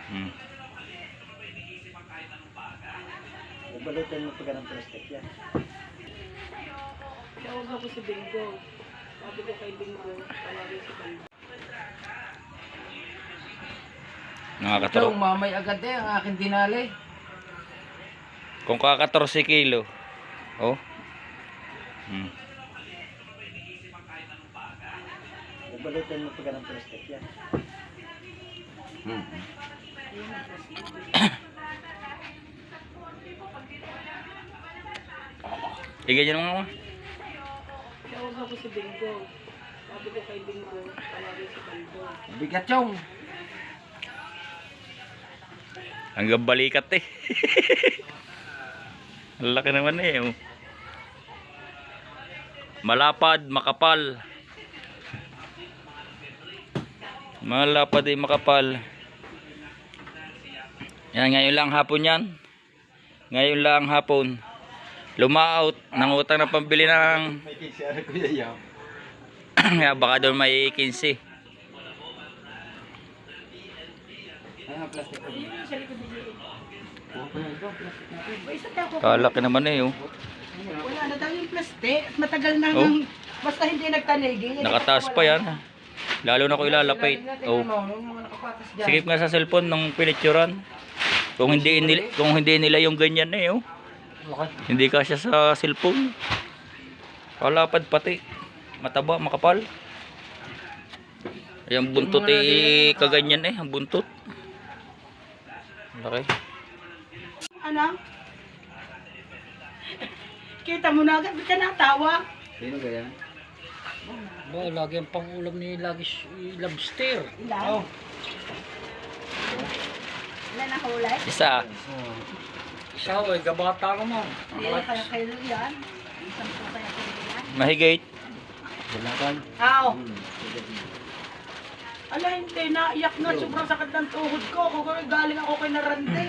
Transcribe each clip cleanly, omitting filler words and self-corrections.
Hmm. Balutin mo pag ng plastic yan. Tawag ako si Bingo. Sabi ko kay Bingo, tawagin si Bingo. Nakakataro. Ito, mamay agad ang aking dinali. Kung kaka-14 kilo. Oh. Hmm. Balutin mo pag ng plastic yan. Ganyan mo. Tawag ako si Bingo. Sabi ko kay Bingo, tawagin si Bingo. Bigat yung. Hanggang balikat eh. Ang laki naman eh. Oh. Malapad, makapal. Malapad eh, makapal. Yan, ngayon lang hapon yan. Ngayon lang hapon. Lumaot, nangutang na pambili ng May PCR ko yayaw. baka doon may 15. Ay, ang plastic ko. Kalaki naman eh. Oh. Wala na daw yung plastic. Matagal na Oh. basta hindi nagtanigi. Nakataas pa yan. Lalo na ko ilalapit. Oh. Sikip nga sa cellphone ng pinicturan. Kung hindi nila yung ganyan eh. Oh. Hindi kasya sa cellphone. Kalapad pati. Mataba, makapal. Yung buntot eh kaganyan eh, ang buntot. Laki. Ano? Kita mo na agad, ba't ka natawa? Sino ganyan? Ba, lagi ang pangulam ni lagi lobster. Ilan? Ilan na huli? Isa. Isa, gabata ka mo. Hindi na kaya kayo yan. Isang po kaya kayo yan. Mahigit. Bulakan. Aw! Ala, hindi. Naiyak nga. Sobrang sakit ng tuhod ko. Galing ako kay Narande.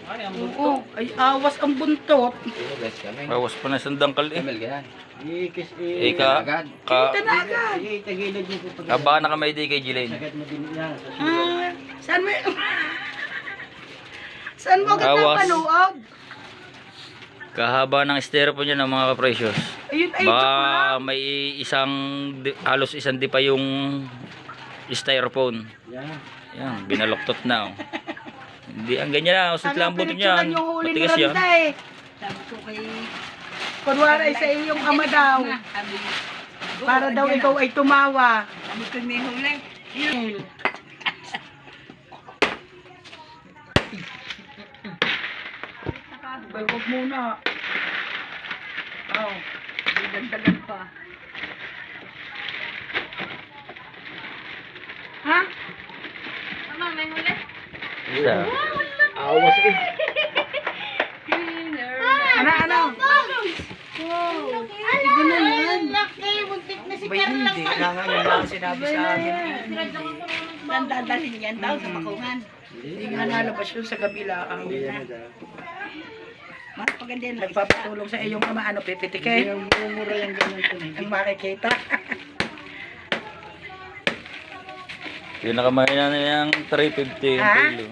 Ay, ang Oo. Ay, awas ang buntot. Sino guys kami? Bawas pa na sandang kal eh. Emil ganyan. Ikis Ika. agad. Kita na agad. Tagilid niyo po pag. Kabaan na kamay di kay Jilane. Agad mo din yan. Ah, saan mo Saan mo agad Awas. napaluag? Kahaba ng styrofoam niya ng mga ka-precious. Ayun, ay, joke lang. Baka may halos isang di pa yung styrofoam. Yan. Yan, binaloktot na. Oh. Hindi, ang ganyan na. Usot lang ang buto niyan. Yung huli ni Matigas yan. Randa eh. Sabi ko kay... Kunwari sa iyong ama daw. Para daw ikaw ay tumawa. Sabi ko may huli. Bay, huwag muna. Oh, dagdagan pa. Ha? Mama, may huli? Isa. Awas eh. Ano? Ito na yan. Bay, hindi. Nangayon lang sinabi sa akin. Nandadalhin yan daw sa bakungan. Hindi nga nalabas yun sa kabila. Mas paganda yan. Nagpapatulong sa iyong ama. Ano, pipitike? Yung mura yung ganyan ko. Ang makikita. Pinakamahina na yung 350 yung Ha? kilo.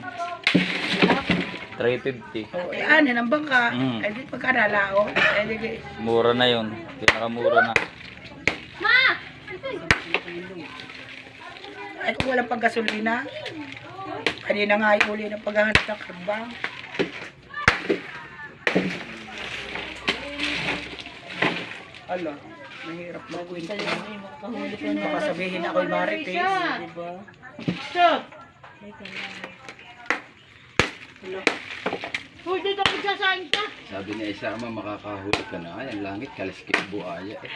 350. Eh, ano, ng bangka. Mm. Eh, di pagkaralao. Eh, di, Mura na yun. Pinakamura na. ay, kung walang paggasolina. Kanina nga ay uli ng paghahanap ng karbang. Ala, mahirap mag-win. Baka sabihin ako'y marites. Diba? Stop! Uy, dito ako sasain ka. Sabi ni Isama, makakahuli ka na. Ay, ang langit, kaliskip buaya eh.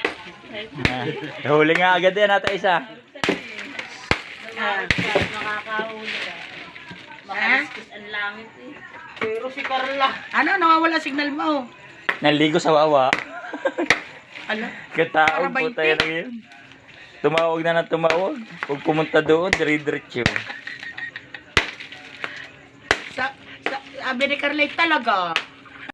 Huli nga agad yan ata isa. Makakahuli ka. Makaliskis ang langit eh. Pero si Carla. Ano, nawawala signal mo? Naligo sa wawa. Ala, Kataon Para po tayo na yun. Tumawag na tumawag. Huwag pumunta doon, dire-diretso. sabi ni Carla talaga.